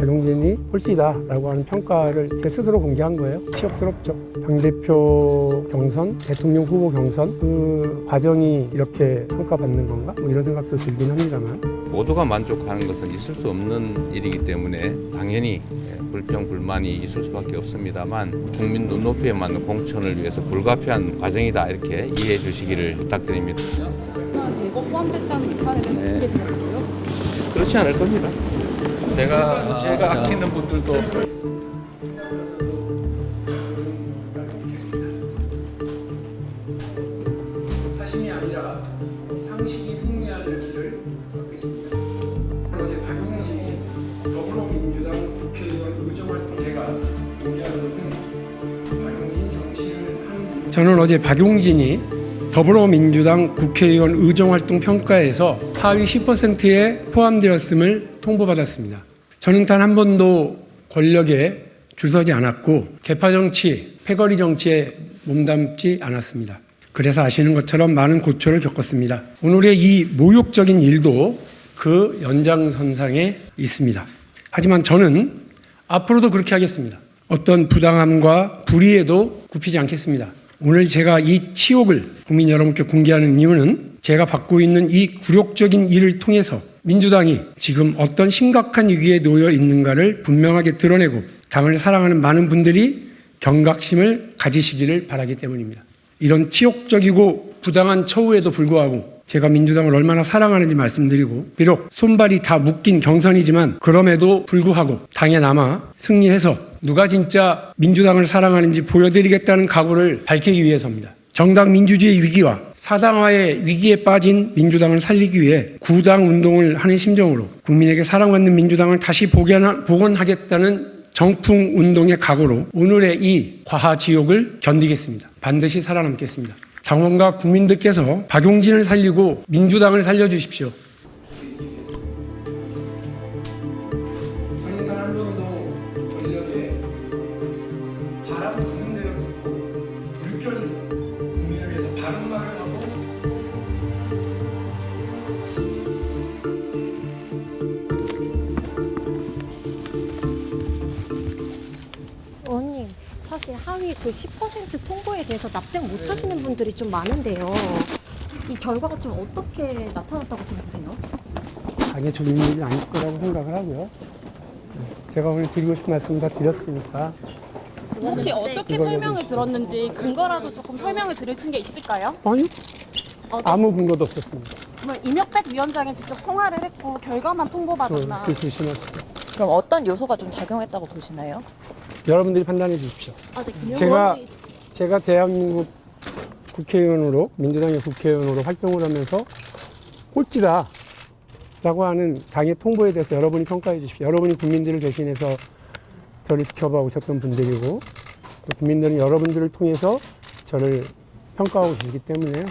박용진이 꼴찌다라고 하는 평가를 제 스스로 공개한 거예요. 치욕스럽죠. 당대표 경선, 대통령 후보 경선 그 과정이 이렇게 평가받는 건가? 뭐 이런 생각도 들긴 합니다만. 모두가 만족하는 것은 있을 수 없는 일이기 때문에 당연히 불평, 불만이 있을 수밖에 없습니다만 국민 눈높이에 맞는 공천을 위해서 불가피한 과정이다 이렇게 이해해 주시기를 부탁드립니다. 대거 포함됐다는 비판을 어떻게 생각하세요? 그렇지 않을 겁니다. 제가 아끼는 분들도 사심이 아니라 상식이 승리하는 길을 걷겠습니다. 어제 박용진이 더불어민주당 국회의원 의정활동 제가 공개한 것은 박용진 정치를 하는 저는 어제 박용진이 더불어민주당 국회의원 의정활동 평가에서 하위 10%에 포함되었음을 통보받았습니다. 저는 단 한 번도 권력에 줄서지 않았고 계파 정치, 패거리 정치에 몸담지 않았습니다. 그래서 아시는 것처럼 많은 고초를 겪었습니다. 오늘의 이 모욕적인 일도 그 연장선상에 있습니다. 하지만 저는 앞으로도 그렇게 하겠습니다. 어떤 부당함과 불의에도 굽히지 않겠습니다. 오늘 제가 이 치욕을 국민 여러분께 공개하는 이유는 제가 받고 있는 이 굴욕적인 일을 통해서 민주당이 지금 어떤 심각한 위기에 놓여 있는가를 분명하게 드러내고 당을 사랑하는 많은 분들이 경각심을 가지시기를 바라기 때문입니다. 이런 치욕적이고 부당한 처우에도 불구하고 제가 민주당을 얼마나 사랑하는지 말씀드리고 비록 손발이 다 묶인 경선이지만 그럼에도 불구하고 당에 남아 승리해서 누가 진짜 민주당을 사랑하는지 보여드리겠다는 각오를 밝히기 위해서입니다. 정당 민주주의 위기와 사당화의 위기에 빠진 민주당을 살리기 위해 구당 운동을 하는 심정으로 국민에게 사랑받는 민주당을 다시 복원하겠다는 정풍 운동의 각오로 오늘의 이 과하지옥을 견디겠습니다. 반드시 살아남겠습니다. 당원과 국민들께서 박용진을 살리고 민주당을 살려주십시오. 저는 단 한 번도 권력에 바람 부는 대로 듣고 불편 국민을 위해서 바른 말을 하고 의원님, 사실 하위 그 10% 통보에 대해서 납득 못 하시는 분들이 좀 많은데요. 이 결과가 좀 어떻게 나타났다고 생각하세요? 당연히 좋은 일이 아닐 거라고 생각을 하고요. 제가 오늘 드리고 싶은 말씀 다 드렸으니까 혹시 어떻게 설명을 들었는지 근거라도 조금 설명을 들으신 게 있을까요? 아니 아무 근거도 없었습니다. 그러면 이명박 위원장이 직접 통화를 했고 결과만 통보받았나? 그 조심하세요. 그럼 어떤 요소가 좀 작용했다고 보시나요? 여러분들이 판단해 주십시오. 제가 대한민국 국회의원으로 민주당의 국회의원으로 활동을 하면서 꼴찌다 라고 하는 당의 통보에 대해서 여러분이 평가해 주십시오. 여러분이 국민들을 대신해서 저를 지켜봐 오셨던 분들이고 국민들은 여러분들을 통해서 저를 평가하고 계시기 때문에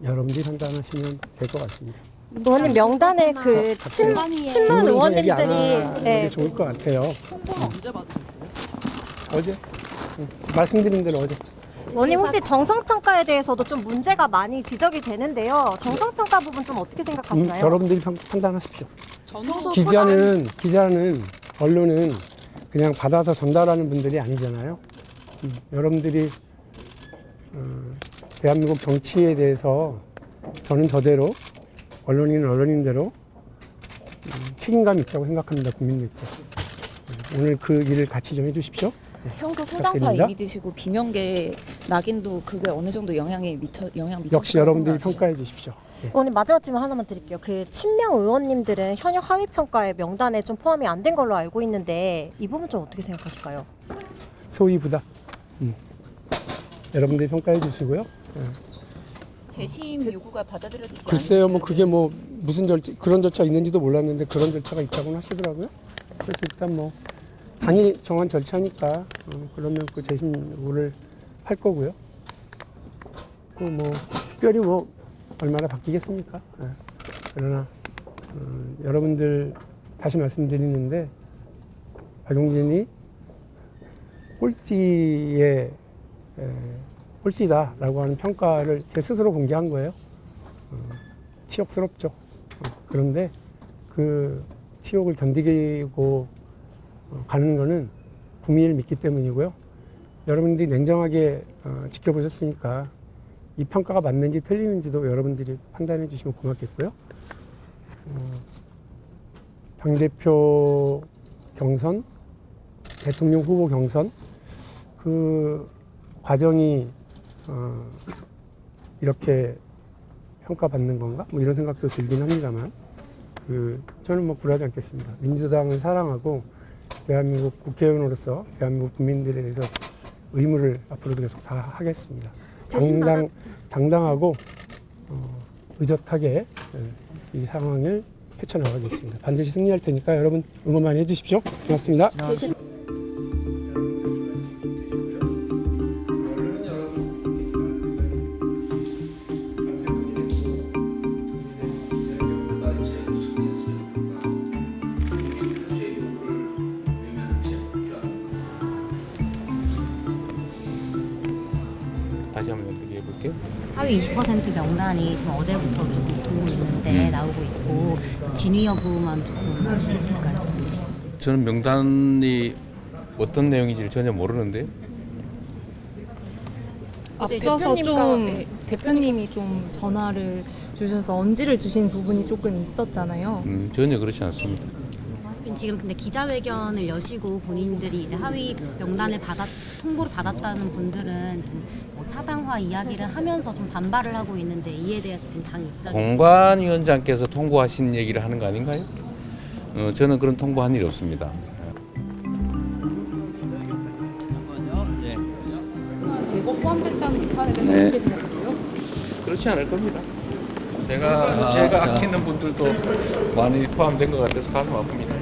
여러분들이 판단하시면 될 것 같습니다. 의원님 명단에 그 친문 의원님들이 네. 좋을 것 같아요. 통보가 언제 받으셨어요? 어제 말씀드린 대로 어제. 의원님 혹시 정성평가에 대해서도 좀 문제가 많이 지적이 되는데요. 정성평가 부분 좀 어떻게 생각하시나요? 여러분들이 판단하십시오. 전후 기자는 언론은 그냥 받아서 전달하는 분들이 아니잖아요. 여러분들이 대한민국 정치에 대해서 저는 저대로 언론인은 언론인대로 책임감이 있다고 생각합니다. 국민들께서. 오늘 그 일을 같이 좀 해주십시오. 평소 소당파 이미지시고 비명계 낙인도 그게 어느 정도 영향 미쳤 역시 여러분들이 평가해 주십시오. 네. 의원님 마지막 질문 하나만 드릴게요. 그 친명 의원님들은 현역 하위 평가의 명단에 좀 포함이 안 된 걸로 알고 있는데 이 부분 좀 어떻게 생각하실까요? 소위 부다. 여러분들이 평가해 주시고요. 재심 요구가 받아들여지지 글쎄요, 뭐 그게 뭐 무슨 그런 절차 있는지도 몰랐는데 그런 절차가 있다고는 하시더라고요. 그래서 일단 뭐 당이 정한 절차니까 그러면 그 재심 요구를 할 거고요. 그 뭐 특별히 뭐 얼마나 바뀌겠습니까? 그러나 여러분들 다시 말씀드리는데 박용진이 꼴찌다라고 하는 평가를 제 스스로 공개한 거예요. 치욕스럽죠. 그런데 그 치욕을 견디고 가는 거는 국민을 믿기 때문이고요. 여러분들이 냉정하게 지켜보셨으니까 이 평가가 맞는지 틀리는지도 여러분들이 판단해 주시면 고맙겠고요. 당대표 경선, 대통령 후보 경선 그 과정이 이렇게 평가받는 건가? 뭐 이런 생각도 들긴 합니다만 저는 뭐 굴하지 않겠습니다. 민주당을 사랑하고 대한민국 국회의원으로서 대한민국 국민들에 대해서 의무를 앞으로도 계속 다 하겠습니다. 당당하고 의젓하게 이 상황을 헤쳐나가겠습니다. 반드시 승리할 테니까 여러분 응원 많이 해주십시오. 고맙습니다. 다시 한번 어떻게 해볼게요? 하위 20% 명단이 지금 어제부터 조금 도고 있는데 나오고 있고 진위 여부만 조금 알 수 있을까요? 저는 명단이 어떤 내용인지를 전혀 모르는데요. 앞서서 좀 대표님이 좀 전화를 주셔서 언지를 주신 부분이 조금 있었잖아요. 전혀 그렇지 않습니다. 지금 근데 기자회견을 여시고 본인들이 이제 하위 명단을 통보를 받았다는 분들은 좀뭐 사당화 이야기를 하면서 좀 반발을 하고 있는데 이에 대해서 좀 장 입장이 공관위원장께서 통보하신 얘기를 하는 거 아닌가요? 저는 그런 통보한 일이 없습니다. 대거 포함됐다는 비판에 대해서 어떻게 생각하세요? 그렇지 않을 겁니다. 제가 아끼는 분들도 많이 포함된 것 같아서 가슴 아픕니다.